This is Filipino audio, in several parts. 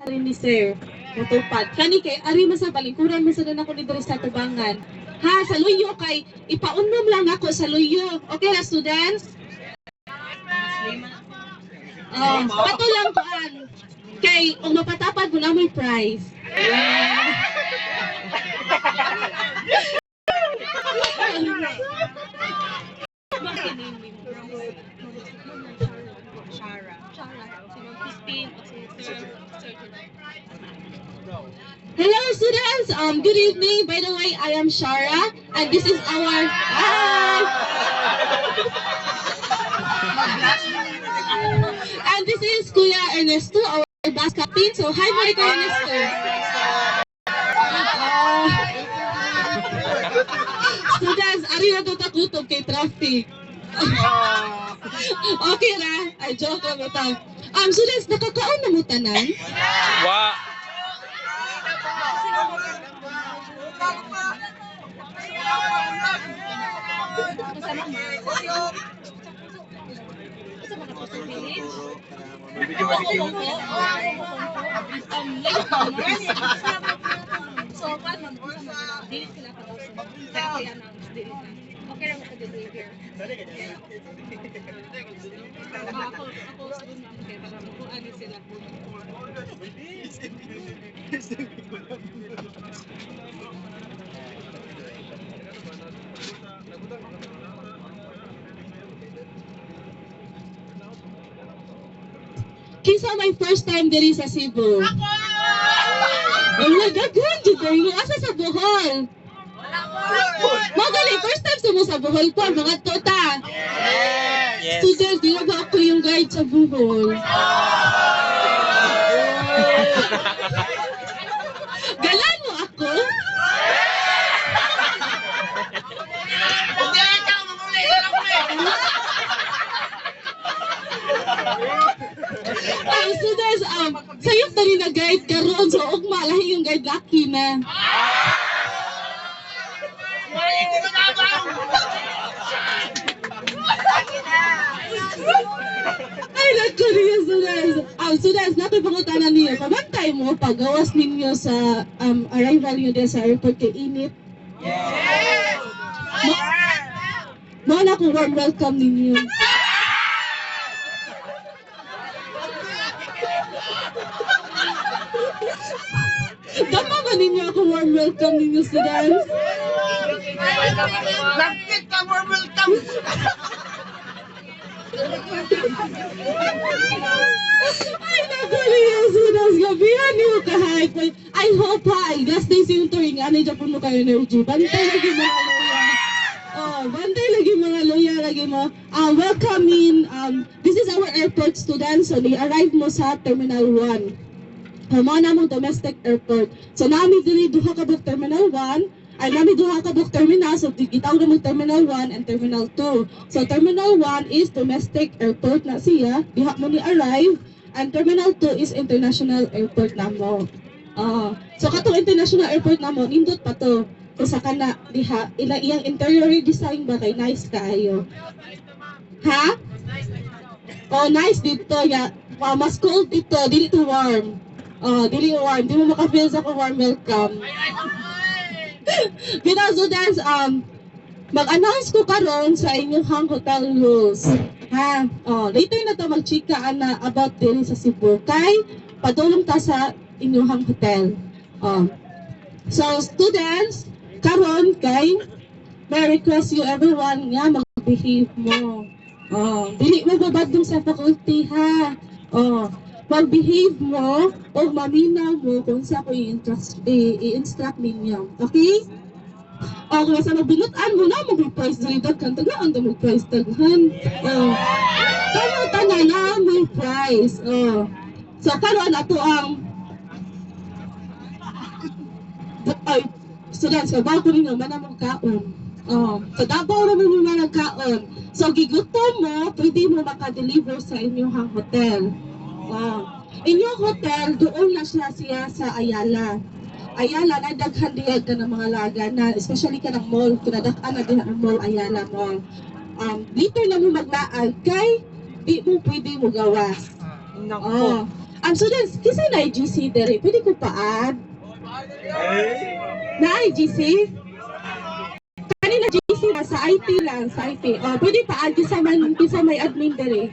rin ni Sir. Mutupad. Kani kay ari man sa balingkuran man sa ako ni diri sa tubangan. Ha, sa luyo kay ipaunom lang ako sa luyo. Okay na students? Kato lang kuan. Kay kung mapatapad mo na may prize. Hello students, good evening. By the way, I am Shara and this is our and this is Kuya Ernesto, our bus captain. So hi Monica Ernesto. Students, ari na to takutob kay traffic. Okay na, I joke lang ito. Students, nakakaon na mo tanan? Wa. Okay lang ako deliver. Ako sa doon namin kayo para makuhaan sila po. Kisa my first time diri sa Cebu. Wala daghan jud kayo asa sa Bohol. Magali first time sa mo sa Bohol po mga tota. Yes. Students, di ba ako yung guide sa Bohol? Galan mo ako? Students, sa'yo pa rin na-guide karoon. So, ugma, lahi yung guide lucky na. Ay, nagkuriya, students. Students, natin pangutanan niyo. Pabantay mo, paggawas ninyo sa arrival nyo din sa airport kay init. Yes. Mo na kung warm welcome ninyo. Dama ba ninyo ako warm welcome ninyo, students? Lapit ka, warm welcome! Ay, nagkuriya, students. Gabihan niyo kahit. I hope ha, last days yung touring, ano dyan po mo kayo energy. Bantay lagi mga loya. Bantay lagi mga loya, lagi mo. Welcome in, this is our airport, students. So, ni-arrive mo sa Terminal 1. Mga namang domestic airport. So, nami dili duha ka buk Terminal 1, ay nami duha ka buk terminal. So, gitaw na mo Terminal 1 and Terminal 2. So, Terminal 1 is domestic airport na siya. Diha mo ni arrive. And Terminal 2 is international airport na mo. So, katong international airport na mo, nindot pa to. Kasi kana, diha, iyang interior design ba kay nice kaayo. Ha? Nice dito. Yeah. Mas cold dito. Dili to warm. Dili warm. Di mo makafeel sa ko warm welcome. Because students, mag-announce ko karon sa inyong hotel rules. Ha? Later na to mag-chika ana about din sa Cebu. Kay, padulong ta sa inyong hotel. So, students, karon kay, may request you everyone nga mag-behave mo. Dili mo babadong sa faculty, ha? Mag-behave mo o maminaw mo kung sa ako i-instruct ninyo. Okay? Kung sa magbinutan mo na, mag-price dali daghan. Tagaan na mag-price daghan. Kano tanan na may price. So, karoon ato ang students, kabaw ko ninyo, manamang kaon. So, dabaw na mo manamang kaon. So, gigutom mo, pwede mo maka-deliver sa inyong hotel. Inyong hotel, doon na siya sa Ayala. Ayala, nadaghan diyan ka ng mga laga na, especially ka ng mall, kinadakaan na din ang mall, Ayala Mall. Dito na mo maglaan, kay di mo pwede mo gawas. Nako. Students, kasi na GC dere, pwede ko pa-add? Na GC? Kanina GC na sa IT lang, sa IT. Pwede pa-add kisa may admin dere.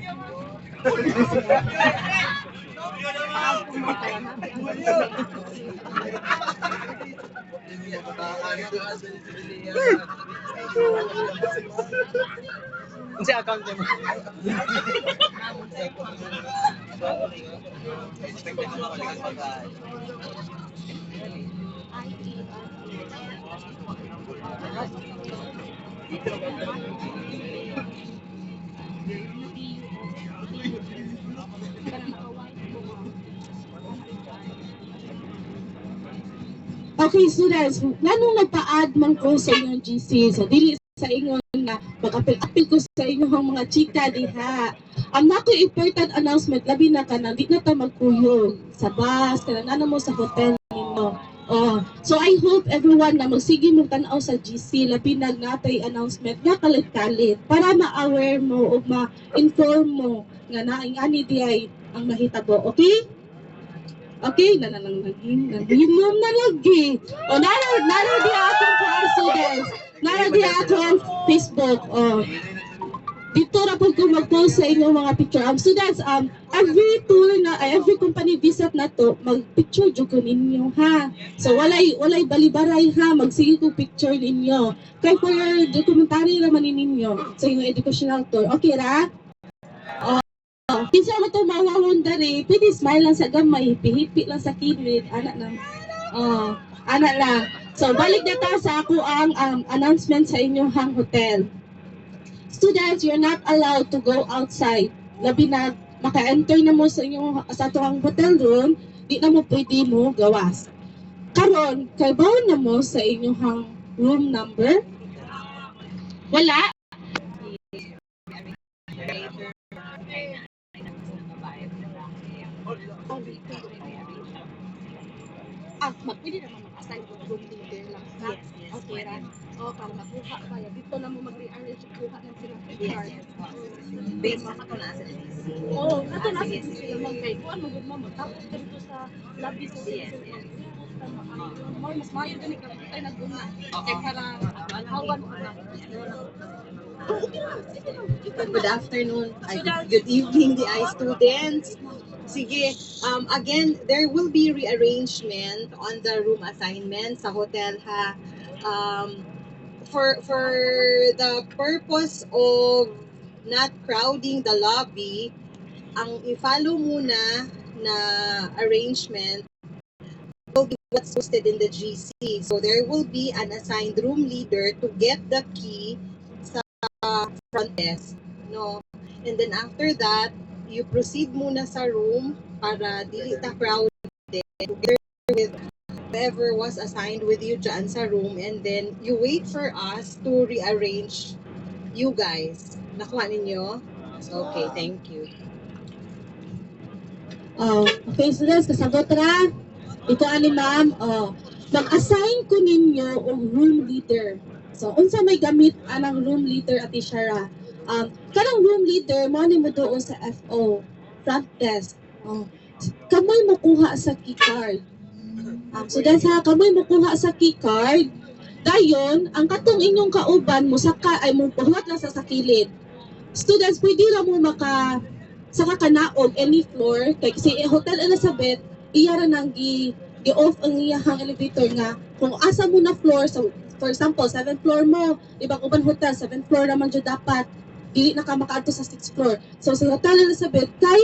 Kasi account mo. Okay, students, nganong nagpa-add man ko sa inyong GC? So, dili sa inyo na mag-apil-apil ko sa inyong mga chika diha. Ang nako important announcement, labi na ka na, di na ta magkuyon sa bus, kanang mo sa hotel ninyo. So I hope everyone na magsige mo tanaw sa GC, labi na natay announcement nga kalit-kalit para ma-aware mo o ma-inform mo nga naing-ani di ay ang mahitabo. Okay? Okay, naginom na lagi. Nara di akong for students. Nara di akong Facebook. Dito na po ko mag-post sa inyong mga picture. Students, every tour na, every company visit na to, mag-picture jud ko ninyo, ha? So, walay balibaray, ha? Magsige ko picture ninyo. Kaya for your documentary naman ninyo sa inyong educational tour. Okay, ra? Kinsa mo to mawawon dere, pwede smile lang sa gamay, hipi-hipi lang sa kilid, anak lang. Anak lang. So, balik na ta sa ako ang announcement sa inyong hotel. Students, you're not allowed to go outside. Labi na maka-enter na mo sa inyong sa tuwang hotel room, di na mo pwede mo gawas. Karon, kay bawon na mo sa inyong room number? Wala? Pwede naman mag-assign yung room leader lang sa okay, ra? Para makuha pa. Dito na mo mag-rearrange at kuha ng silang card. Based sa ako na sa GC. Nato na sila mag-guide. Kuan mo mo magtapos ka dito sa lobby sa mas mayo gani ka tayo naguna. Kay para hawan ko lang. Good afternoon. Good evening, the students. Sige, again, there will be rearrangement on the room assignment sa hotel, ha. For the purpose of not crowding the lobby, ang i-follow muna na arrangement will be what's posted in the GC. So there will be an assigned room leader to get the key sa front desk, no? And then after that, you proceed muna sa room para dili ta crowded together with whoever was assigned with you dyan sa room, and then you wait for us to rearrange you guys. Nakuha ninyo? Okay, thank you. Okay, students, kasagot ra. Ito ani ma'am, mag-assign ko ninyo og room leader. So, unsa may gamit anang room leader at Ishara? Kanang room leader mo ni mo doon sa FO, front desk. Kamay mo kuha sa key card. So dahil sa kamay mo kuha sa key card, dayon ang katong inyong kauban mo saka ay mo pahuwat lang sa sakilid. Students, pwede ra mo saka kanaog any floor kay si Hotel Elizabeth iya ra nang gi-off ang iyang elevator nga kung asa mo na floor, so for example 7th floor mo, ibang uban hotel 7th floor naman jud dapat, dili na ka makaadto sa 6th floor. So sa Hotel Elizabeth kay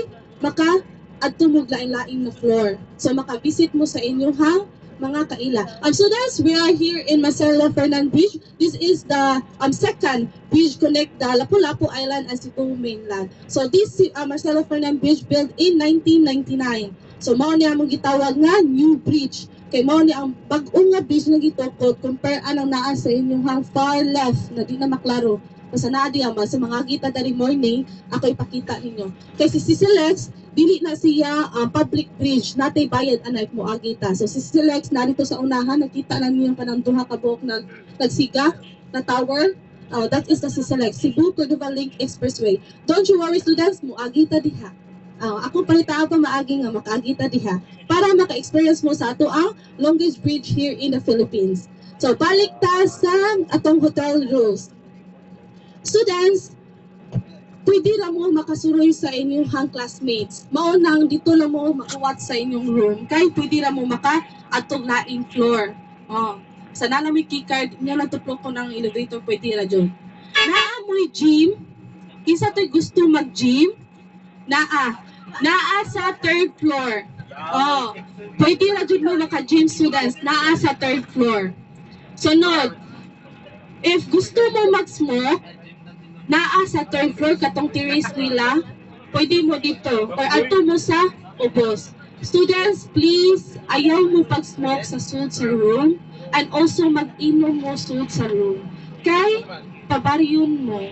adto mo lain-lain na floor. So maka-visit mo sa inyong mga kaila. Students, we are here in Marcelo Fernan Bridge. This is the second bridge connect the Lapu-Lapu Island and Cebu mainland. So this Marcelo Fernan Bridge built in 1999. So mao ni among gitawag nga new bridge. Kay mao ni ang bag-ong nga bridge nga gitukod compare anang naa sa inyong far left na di na maklaro. Sa naa di sa mga kita dari morning ako ipakita ninyo. Kay si Lex dili na siya public bridge, natay bayad anay mo agita. So si Lex narito sa unahan, nakita na niyo kanang duha ka buok nagsiga na tower. That is the Lex Cebu Cordova Link Expressway. Don't you worry students, mo agita diha. ako palita pa maagi nga makaagita diha para maka-experience mo sa ato ang longest bridge here in the Philippines. So balik ta sa atong hotel rules. Students, pwede ra mo makasuroy sa inyong hang classmates. Maunang dito lang mo makuwat sa inyong room. Kay pwede ra mo maka-atong laing floor. Sa nalamig keycard, niya lang tuplok ko ng elevator, pwede ra dyan. Naamoy gym, isa to'y gusto mag-gym, naa sa third floor. Pwede ra dyan mo maka-gym students, naa sa third floor. Sunod, if gusto mo mag-smoke, naa sa third floor, katong terrace nila, pwede mo dito, or ato mo sa ubos. Students, please, ayaw mo pag-smoke sa sud sa room, and also mag-inom mo sud sa room. Kay, pabaryon mo.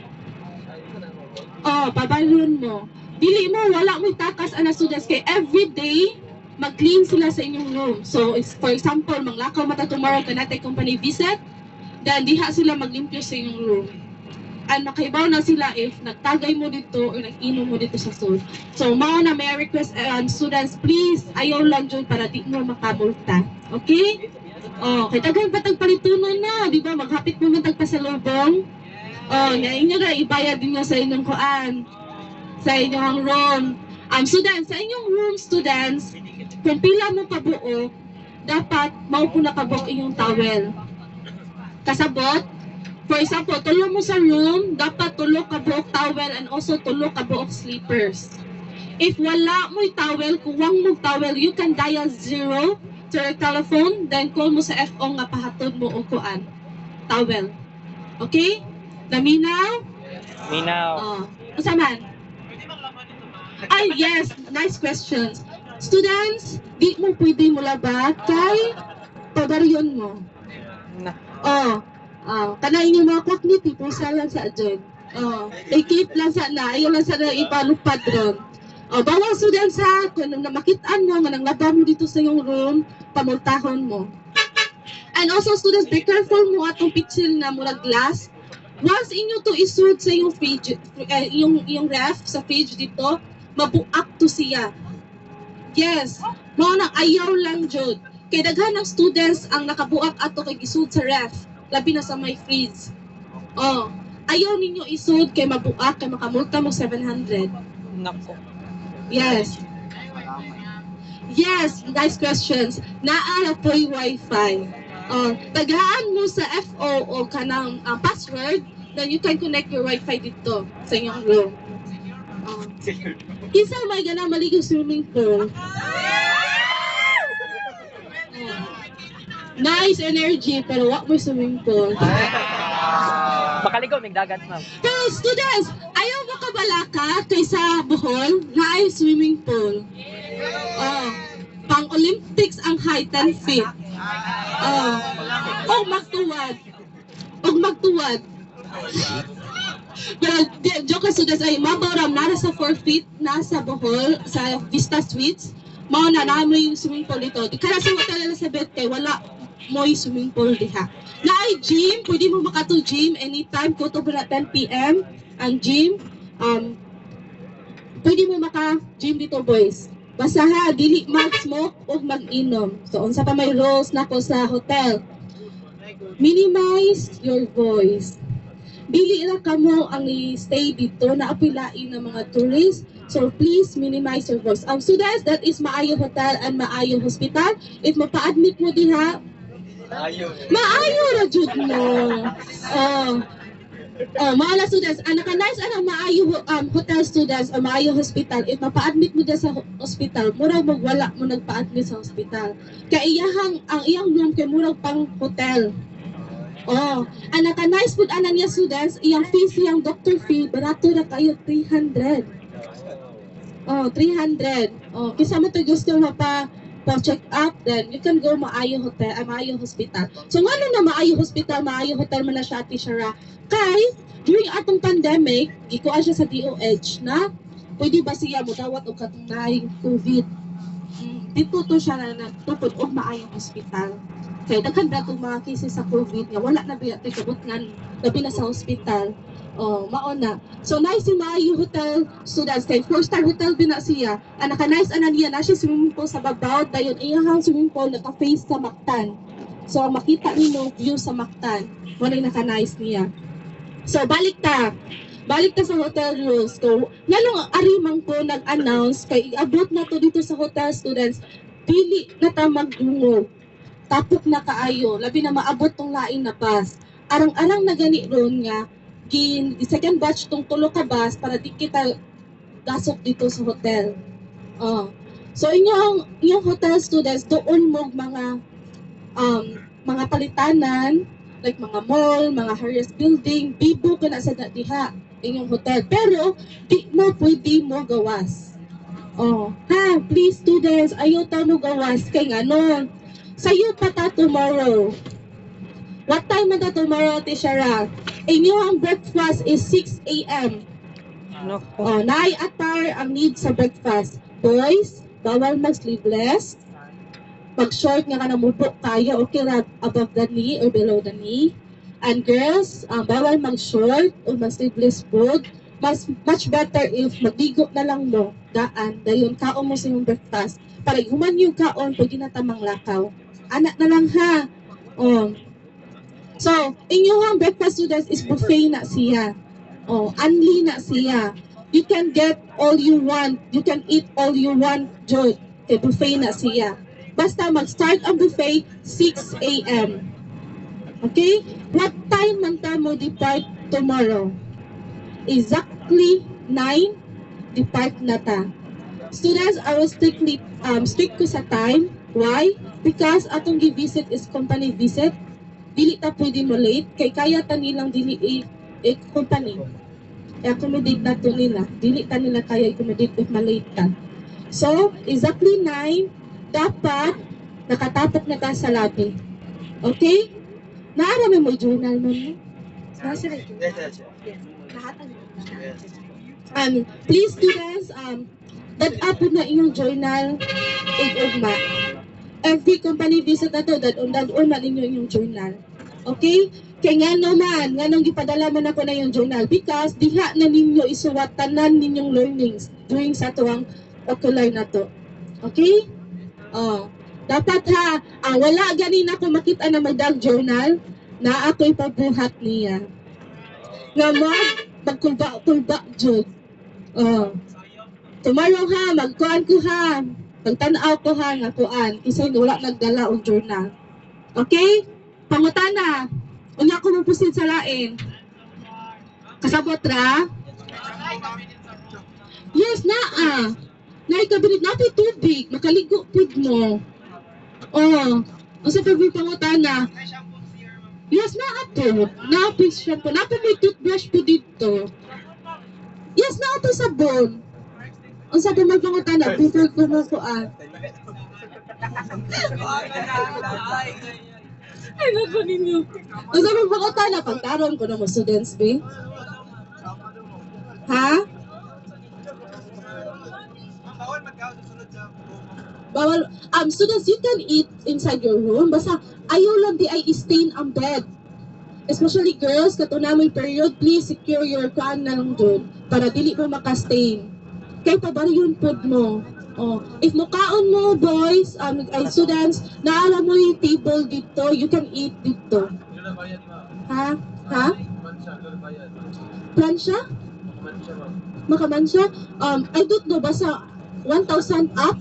Pabaryon mo. Dili mo, wala mo takas ana students, kay everyday, mag-clean sila sa inyong room. So, for example, manglakaw mata tomorrow ka natin company visit, then diha sila maglimpyo sa inyong room. And makaibaw na sila if nagtagay mo dito or nag-inom mo dito sa sud. So, mao na may request students, please, ayaw lang dyan para di mo makamulta. Okay? Kay tagay pa tagpalitunon na, di ba? Maghapit mo man tagpasalubong. Inyo na ibayad din nyo sa inyong kuan, sa inyong room. Students, sa inyong room, students, kung pila mo kabuo, dapat maupo na kabuok inyong towel. Kasabot, for example, tulo mo sa room, dapat tulo kabuok towel and also tulo kabuok sleepers. If wala mo'y towel, kuwang mo towel, you can dial 0 to your telephone, then call mo sa FO nga pahatod mo o kuan. Towel. Okay? Naminaw? Minaw. Usaman? Ay, yes. Nice questions. Students, di mo pwede mo labat kay pabaryon mo. Kanay niyo mga kwaknit, ipusa lang sa adyon. I-keep lang sa na, ayaw lang sa na ipalupad ron. Bawang students ha, kung namakitaan mo, manang laba mo dito sa iyong room, pamultahon mo. And also students, be careful mo atong picture na murag glass. Once inyo to isud sa iyong fridge, yung ref sa fridge dito, mabuak to siya. Yes, mao nang ayaw lang jud. Kay daghan ng students ang nakabuak ato kay isud sa ref, labi na sa may fridge. Ayaw ninyo isud kay mabuak kay makamulta mo 700. Nako. Yes. Yes, nice questions. Naa po'y wifi. Tagaan mo sa FO o kanang password, then you can connect your wifi dito sa inyong room. Isa may ganang maligo swimming pool. Nice energy, pero wak mo swimming pool. Makaligo, may dagat, ma'am. Pero students, ayaw makabalaka kaysa Bohol na ay swimming pool. Pang Olympics ang height 10 feet. Magtuwad. Pero joke lang students ay mabaram na sa 4 feet nasa Bohol sa Vista Suites. Mao na namin yung swimming pool dito. Di kaya sa Hotel Elizabeth kay wala mo yung swimming pool diha. Na ay gym, pwede mo makato gym anytime, go to 10 p.m. ang gym. Pwede mo maka-gym dito boys. Basta ha, dili mag-smoke o mag-inom. So, unsa pa may rules na ko sa hotel. Minimize your voice. Dili ra kamo ang i-stay dito na apilain ng mga tourists. So, please minimize your voice. Students, that is Maayo Hotel and Maayo Hospital. If mapa-admit mo diha, maayo ra jud mo. Mga students, naka-nice Maayo Hotel students o Maayo Hospital, if mapa-admit mo dyan sa hospital, murag magwala mo nagpa-admit sa hospital. Kaya ang iyang room kay murag pang hotel. Naka-nice food niya students, iyang fees, iyang doctor fee, barato na kayo 300. 300. Kisa mo to gusto pa-check up, then you can go Maayo Hotel, Maayo Hospital. So nga na Maayo Hospital, Maayo Hotel man na siya, Tishara. Kay, during atong pandemic, gikuha siya sa DOH na pwede ba siya mo dawat o katungay COVID. Dito to siya na nagtupod o Maayo Hospital. Kaya daghan na itong mga cases sa COVID nga wala na biya kabutngan labi na sa hospital. Oh, mauna. So, nice si Maayo Hotel students. Kay 4-star hotel din na siya. Ang naka-nice ana niya na siya swimming pool sa babaw. Dayon, iyahang swimming pool naka-face sa Mactan. So, makita niyo view sa Mactan. Muna yung naka-nice niya. So, balik ta. Balik ta sa hotel rules. So, nanong arimang ko nag-announce kay abot na to dito sa hotel students. Pili na ta magdungog. Tapok na kaayo. Labi na maabot tong lain na bus. Arang-arang na gani ron nga second batch tong tulo ka bus para di kita gasok dito sa hotel. Oh. So inyong hotel students doon mo mga palitanan like mga mall, mga Harris Building, bibo ka na sa diha inyong hotel. Pero di mo pwede mo gawas. Oh, ha, please students, ayaw ta mo gawas kay ngano. Sayo pa ta tomorrow. What time man ta tomorrow, Tishara? Inyong breakfast is 6 a.m. Nako. Oh, naay atar ang need sa breakfast. Boys, bawal mag-sleeveless. Pag-short nga ka na mubo kayo, okay ra above the knee or below the knee. And girls, bawal mag-short o mag-sleeveless food. Much better if magdigo na lang mo, daan, dayon kaon mo sa iyong breakfast. Para human yung kaon, pwede na tamang lakaw. Anak na lang ha. Oh. So, inyong breakfast students is buffet na siya. Oh, unli na siya. You can get all you want. You can eat all you want, Joy. Okay, buffet na siya. Basta mag-start ang buffet 6 a.m. Okay? What time man ta mo depart tomorrow? Exactly 9 depart na ta. Students, I will strict ko sa time. Why? Because atong gi-visit is company visit. Dili ta pwede mo late kay kaya ta nilang dili company accommodate na to nila, dili ta nila kaya accommodate if malate ta. So exactly 9 dapat nakatapok na ka sa lobby. Okay, naarami mo journal mo nasa please students that up na inyong journal ugma. Every company visit na to, dadon na ninyo yung journal. Okay? Kaya nga naman, nga nung ipadala man ako na yung journal because diha na ninyo isuwat tanan ninyong learnings during sa tuwang ocular na to. Okay? Oh. Dapat ha, wala ganin ako makita na magdag journal na ako'y pabuhat niya. Nga magkulba-kulba jud. Oh. Tomorrow ha, magkuhan ko ha. Pagtanaw ko ha nga kuan, isa wala nagdala og journal. Okay? Pangutana. Unya ko mo pusid sa lain. Kasabot ra? Yes naa. Nay kabinet natin tubig, makaligo pud mo. Oh, unsa pa may pangutana? Yes na ato. Napis siya po. Napo may toothbrush po dito. Yes na ato sabon. Unsa pa may pangutana? Prefer ko mo kuan. Ay, naku ninyo. Ang sabi ba ko tala, pagkaroon ko na mo students, be? Ha? Bawal, students, you can eat inside your room, basta ayaw lang di ay stain ang bed. Especially girls, katunamay period, please secure your can na lang dun para dili mo makastain. Kaya pabaryon pod mo. Oh, if mukaon mo boys, ay students, naala mo yung table dito, you can eat dito. Ha? Ha? Plansya? Makamansya? I don't know, basta 1,000 up?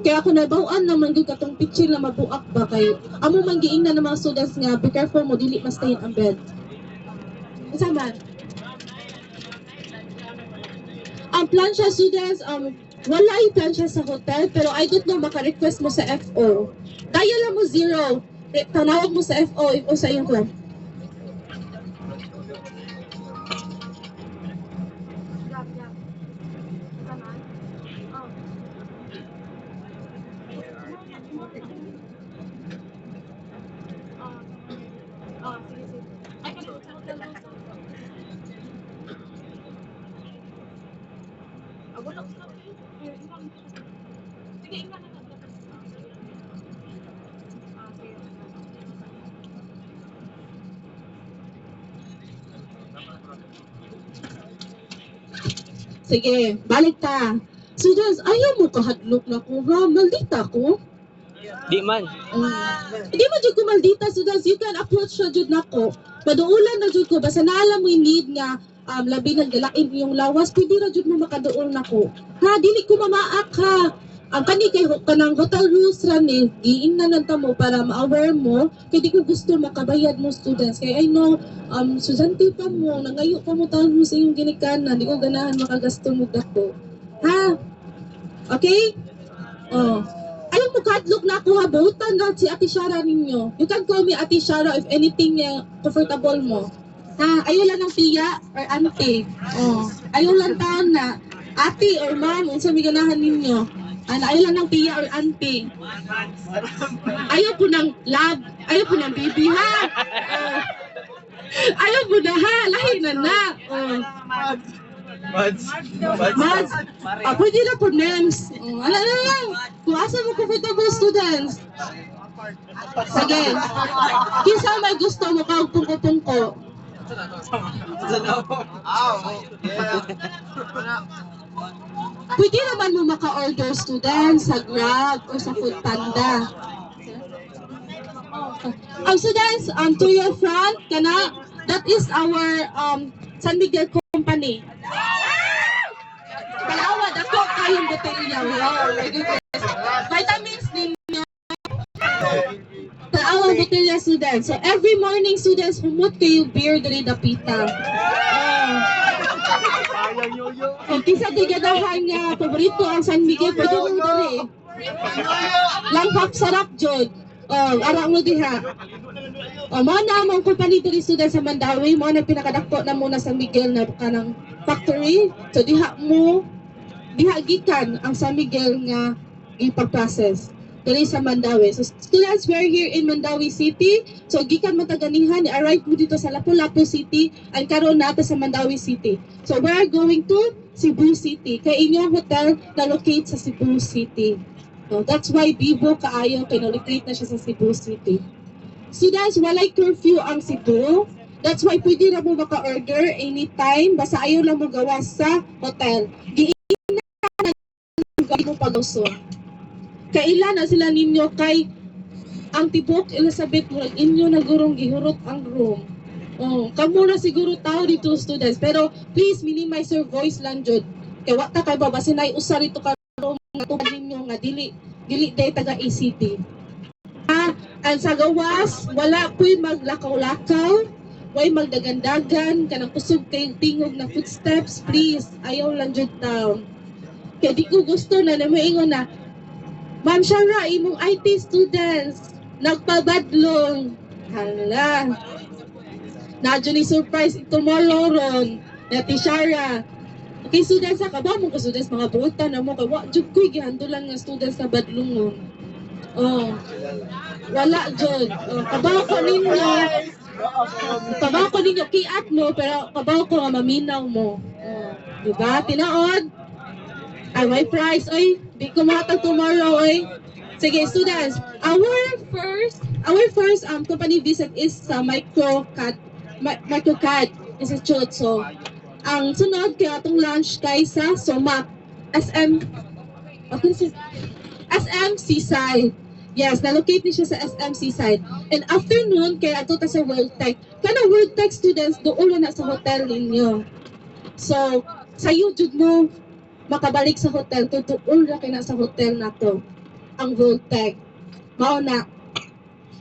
Kaya ako nabawaan naman yung katong picture na mabuak ba kayo. Amo man giing na ng mga students nga, be careful mo, dili ma-stain ang bed. Isa man? Ang plansya students, wala yung plansya sa hotel, pero I don't know, maka-request mo sa FO. Dial lang mo 0. Tanawag mo sa FO if o sa iyong club. Sige, balik ta. Students, ayaw mo kahadlok na ko, ha? Maldita ko. Di man. Hindi mo jud ko maldita, students. You can approach na jud nako. Maduulan na jud ko. Basta naalam mo yung need nga labi ng galain yung lawas, pwede na jud mo makaduol nako. Ha, dili ko mamaak ha. Ang kani kay kanang hotel rules ra ni, giingnan nanta mo para ma-aware mo. Kaya di ko gusto makabayad mo students. Kaya I know, estudyante pa mo, nangayo pa mo taon mo sa iyong ginikanan. Di ko ganahan makagasto mo dako. Ha? Okay? Oh. Ayaw mo kadlok na ako ha, buutan na si Ate Shara ninyo. You can call me Ate Shara if anything comfortable mo. Ha, ayaw lang ng tiya or auntie. Oh, ayaw lang taon na ate or ma'am, unsa may ganahan ninyo. Ayaw lang ng tiya or auntie. Ayaw po ng love, ayaw po ng baby ha. Oh. Ayaw po na ha, lahi na na. Oh. Mads, pwede na po names. Ala na lang. Kung asa mo comfortable students. Sige. Kinsa may gusto mo kag pungko-pungko. Pwede naman mo maka-order students sa Grab or sa Foodpanda. Ang students, to your front, kana, that is our San Miguel Company. Palawad ako kayong botelya. Wow, my goodness. Vitamins ninyo. Palawad botelya students. So every morning students, humot kayo beer dali dapita. Kung kisa tigadahan nga, paborito ang San Miguel, pwede mo dali. Langhap sarap, Jod. Ara mo diha. Mo na among company diri student sa Mandawi, mo na pinakadako na muna sa Miguel na kanang factory. So diha gikan ang San Miguel nga ipag-process diri sa Mandawi. So students, we're here in Mandawi City. So gikan mo taganihan, arrive mo dito sa Lapu-Lapu City and karon nato sa Mandawi City. So we're going to Cebu City. Kay inyong hotel na locate sa Cebu City. So that's why Vivo kaayo kay na-locate na siya sa Cebu City. Students, walay curfew ang Cebu. That's why pwede na mo maka-order anytime. Basta ayaw lang mo gawas sa hotel. Giina na mo pag-uso. Kailan na sila ninyo kay ang tibok Elizabeth murag inyo na gurong gihurot ang room. Kamo na siguro tao dito students. Pero please minimize your voice lang jud. Kay wa ta kay babasin ay usa rito ka tupad ninyo nga dili day taga ACT. Ang sa gawas, wala po'y maglakaw-lakaw, way magdagandagan, kanang kusog kayong tingog na footsteps, please, ayaw lang jud town. Kaya di ko gusto na maingon na, Ma'am Shara, imong IT students, nagpabadlong. Hala. Nadyo ni surprise tomorrow ron, na ti Shara. Okay, students, kabaw mo ka students, mga buutan na mo, kaya wak jud ko'y gihandulan nga students na badlungon. Wala jud. Kabaw ko ninyo, kiat mo, pero kabaw ko nga maminaw mo. Diba? Tinaod? Ay, may price. Oy, di ko matag tomorrow, oy. Sige, students, our first company visit is sa Microcad Institute. So, ang sunod kaya atong lunch kay sa SOMAC SM Seaside. Yes, na-locate ni siya sa SM Seaside. And afternoon, kaya ato ta sa World Tech. Kana World Tech students, doon na sa hotel ninyo. So, sa YouTube mo, makabalik sa hotel, tutuol na kayo sa hotel na to. Ang World Tech. Mao na.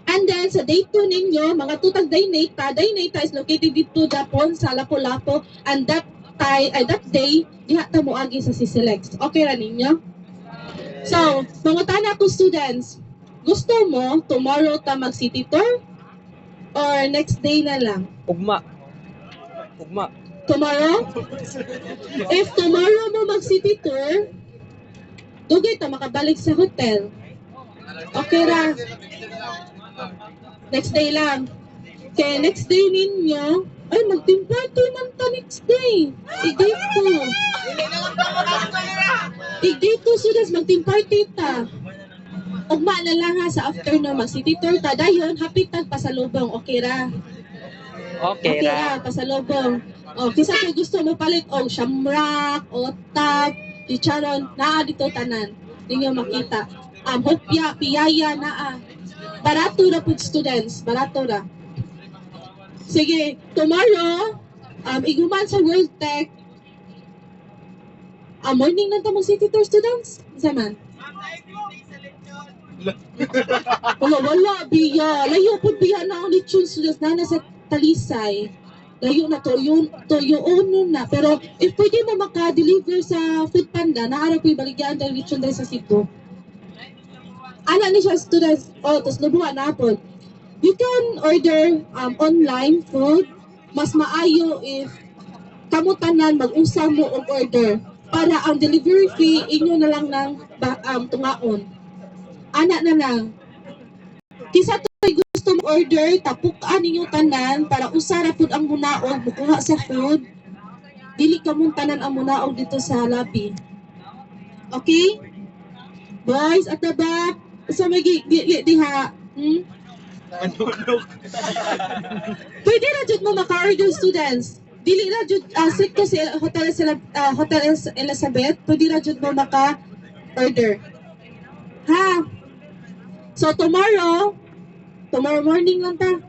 And then, sa day 2 ninyo, mga tutag Daynata is located dito Japon, sa Lapu-Lapu. And that day, diha ta mo agi sa CCLEX. Okay ra ninyo? So, mga tana ko students, gusto mo tomorrow ta mag city tour or next day na lang? Ugma. Tomorrow? If tomorrow mo mag city tour, dugay ta makabalik sa hotel. Okay ra. Next day lang. Kaya next day ninyo, ay mag-team party man ta next day. Tig-day to students, mag-team party ta. Ugma na lang ha sa afternoon, mag-city tour ta. Dayon, hapit tag pasalubong. Okay ra. Okay ra. Pasalubong. O, kisa kung gusto mo palit, o, shamrock, o, tap, chicharon, naa dito tanan. Ninyo makita. Hopya, piyaya, naa. Barato na po students, barato na. Sige, tomorrow, iguman sa World Tech, morning na tamang city tour students. Isa man. Wala, biya. Layo po biya na ang lechon students na nasa Talisay. Layo na to, yun na. Pero if pwede mo maka-deliver sa Food Panda, naaraw ko ibaligyan tayo lechon dahil sa Cebu. Ana ni siya students, tapos lubuhan na po. You can order online food. Mas maayo if kamutanan mag-usa mo og order para ang delivery fee inyo na lang ng tungaon. Ana na lang. Kisa to'y gusto mo order, tapukaan ninyo tanan para usara pud ang munaog, mukuha sa food. Dili ka mong tanan ang munaog dito sa lobby. Okay? Boys at the back, sa may diha. Pwede na jud mo maka-order students. Dili na jud stricto si Hotel Elizabeth, pwede na jud mo maka-order. Ha? So tomorrow morning lang ta.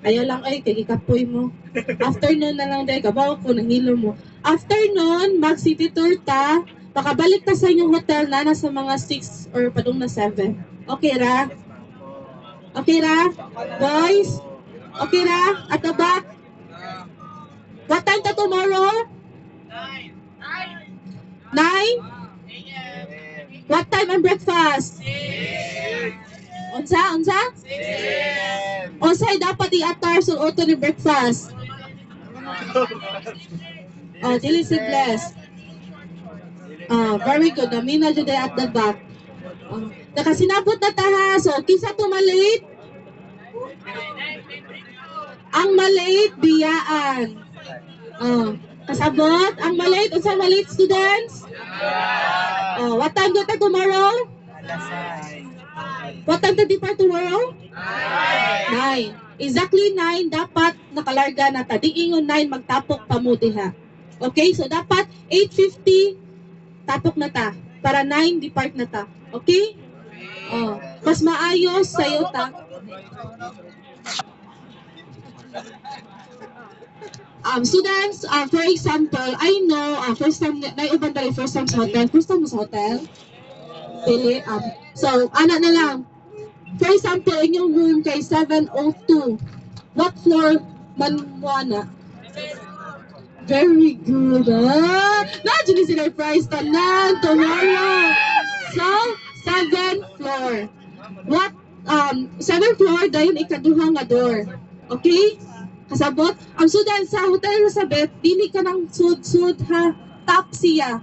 Ayaw lang ay kay kapoy mo. Afternoon na lang dai kabaw ko nangilo mo. Afternoon mag city tour ta. Makabalik ta sa inyong hotel na nasa mga 6 or padung na 7. Okay ra? Okay ra? Boys? Okay ra? At the back? What time ta tomorrow? 9? What time ang breakfast? Unsa? Unsay dapat i-attire sa auto ni breakfast? Dili si Bless. Very good. Namina jud at the back. Nakasinabot na taha. So, kisa to malate? Ang malate, biyaan. Kasabot? Ang malate? Unsa malate students? What time do ta tomorrow? What time to depart tomorrow? 9. Exactly 9, dapat nakalarga na ta. Di ingon 9, magtapok pa mo diha. Okay, so dapat 8:50, tapok na ta. Para 9, depart na ta. Okay? Mas maayos sa'yo ta. Students, for example, I know, first time, naiuban tayo first time sa hotel. First time mo sa hotel? Dili. So, anak na lang. For example, inyong room kay 702. What floor man mo na? Very good. Nadyan sila price tanan tomorrow. So, 7th floor. What? 7th floor, dahil ikaduha nga door. Okay? Kasabot? Ang sudan sa Hotel Elizabeth, dili ka ng sud-sud ha. Tap siya.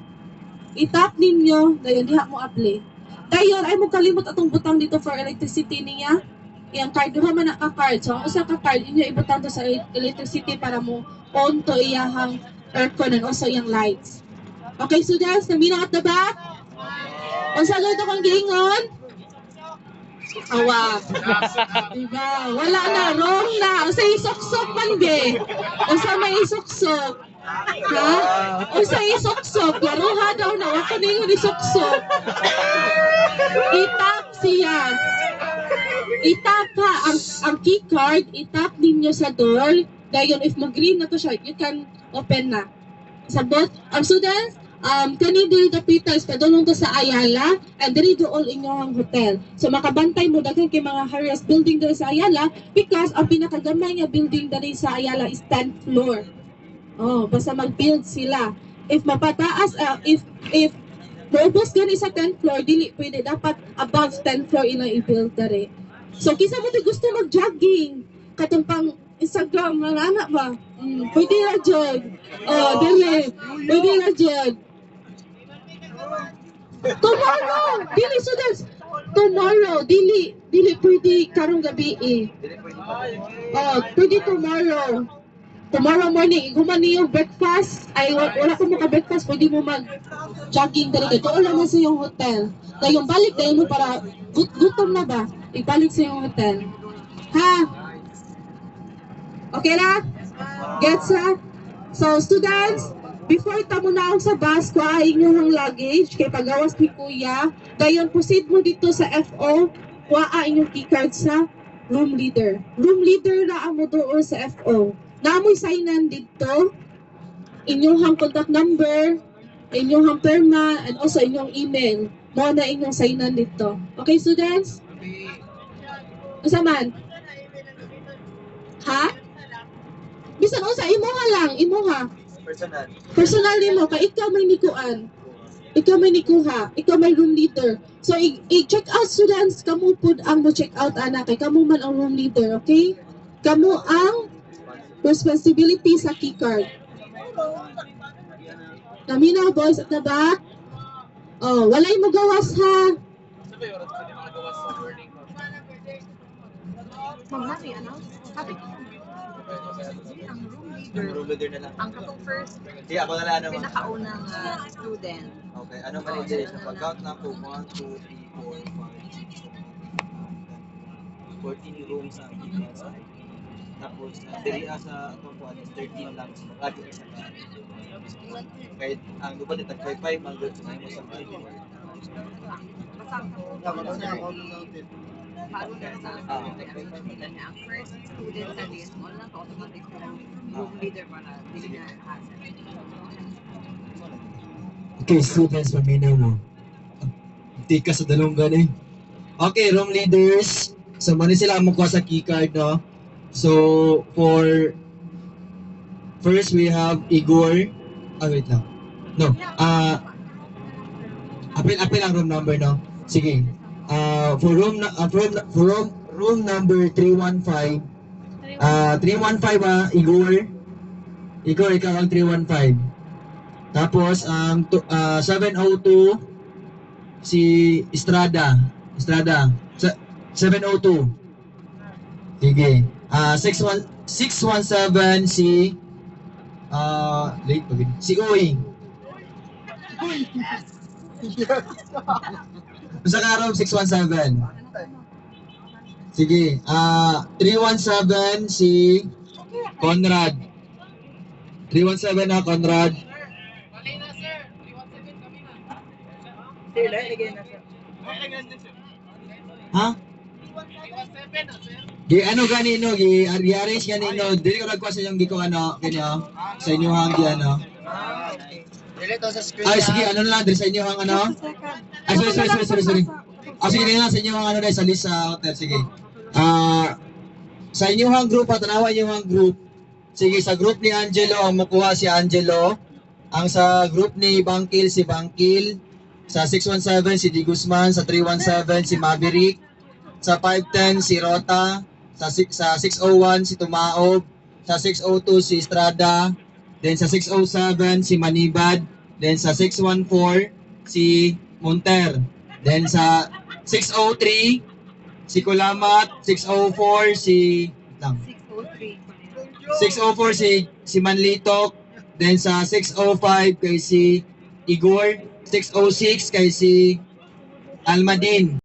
I-tap ninyo, dahil diha mo apply. Dayon, ay mo kalimot atong butang dito for electricity niya. Iyang card, duha man na ka-card. So, ang usa ka-card, inyo ibutang to sa electricity para mo on to iyahang aircon and also iyang lights. Okay, students, naminang at the back? Kung sa ito kang giingon? Awa. Diba? Wala na, wrong na. O sa isok-sok man, be. O sa may isok-sok. Ha? O sa isok-sok. Laruha daw na. Wako na yung isok-sok. Itap siya. Itap ha. Ang key card, itap ninyo sa door. Dayon, if mag-green na to siya, you can open na. Sabot? Ang students, kani diri kapita is padulong to sa Ayala and diri do all inyong hotel. So makabantay mo daghan kay mga high-rise building diri sa Ayala because ang pinakagamay nga building diri sa Ayala is 10th floor. Basta mag-build sila. If mapataas, if maubos gani sa 10th floor, dili pwede, dapat above 10th floor ilang i-build diri. So kisa mo gusto mag-jogging, katong pang Instagram mga anak ba? Pwede na dyan. Dili. Pwede na dyan. Tomorrow! Dili, students! Tomorrow! Dili pwede karong gabi eh. Pwede tomorrow. Tomorrow morning, iguman niyo breakfast. Ay, wala ko maka-breakfast. Pwede mo mag-jogging talaga. Doon lang sa iyong hotel. Dahil balik dahil mo para gutom na ba? Ibalik sa iyong hotel. Ha? Okay na? Gets ha? So, students, before tamo na sa bus, kuhain nyo ang luggage, kay pagawas ni Kuya. Dayon, proceed mo dito sa FO, kuhain yung keycard sa room leader. Room leader na ang mo doon sa FO. Naamoy signan dito, inyong contact number, inyong perma, and also inyong email. Mo na inyong signan dito. Okay, students? Usa man? Ha? Bisan usa imuha lang, imuha. Personal. Personal nimo kay ikaw may nikuan. Ikaw may nikuha, ikaw may room leader. So i-check out students, kamo pud ang mo check out ana kay kamo man ang room leader, okay? Kamo ang responsibility sa key card. Naminaw boys at the back. Oh, walay mo gawas ha. Room leader na lang. Ang katong first, Di ako na lang ano. pinakaunang student. Okay, ano man yung direction? Pag-count lang po, 1, 2, 3, 4, 5, 14 rooms ang inside. Tapos, diri sa atong kuan is 13 lang sa lagi sa bahay. Kahit ang lupad ito, 5-5, manggod sa mo sa bahay. Bago na sa ang first student sa list, mo lang automatic room leader para dili na Okay, students, paminaw mo. Tika sa dalunggan eh. Okay, room leaders. So, mani sila ang makuha sa keycard, no? So, for first, we have Igor. Wait lang. No. Apil ang room number, no? Sige. For room number 315. 315, Igor. Igor, ikaw ang 315. Tapos, ang 702, si Estrada. 702. Sige. 617, si late pa si Uy. Sa karoon, 617. Sige. 317, si Conrad. 317 na, Conrad. Ha? Gi ano ganino, gi arrange ganino. Dili ko nagkuha sa inyong gi ko ano, kanyo. Sa inyo hang gi ano. Dili to sa screen. Ay sige, ano na lang diri sa inyo hang ano. Ay sorry. Sige na sa inyo hang ano dai sa list sa hotel, sige. Sa inyo hang group, tanawa inyo hang group. Sige, sa group ni Angelo, ang makuha si Angelo. Ang sa group ni Bangkil, si Bangkil. Sa 617, si Di Guzman. Sa 317, si Maverick. Sa 510, si Rota. Sa 601, si Tumaob. Sa 602, si Estrada. Then sa 607, si Manibad. Then sa 614, si Monter. Then sa 603, si Kulamat. 604, si... 604 si Manlitok, then sa 605 kay si Igor, 606 kay si Almadin.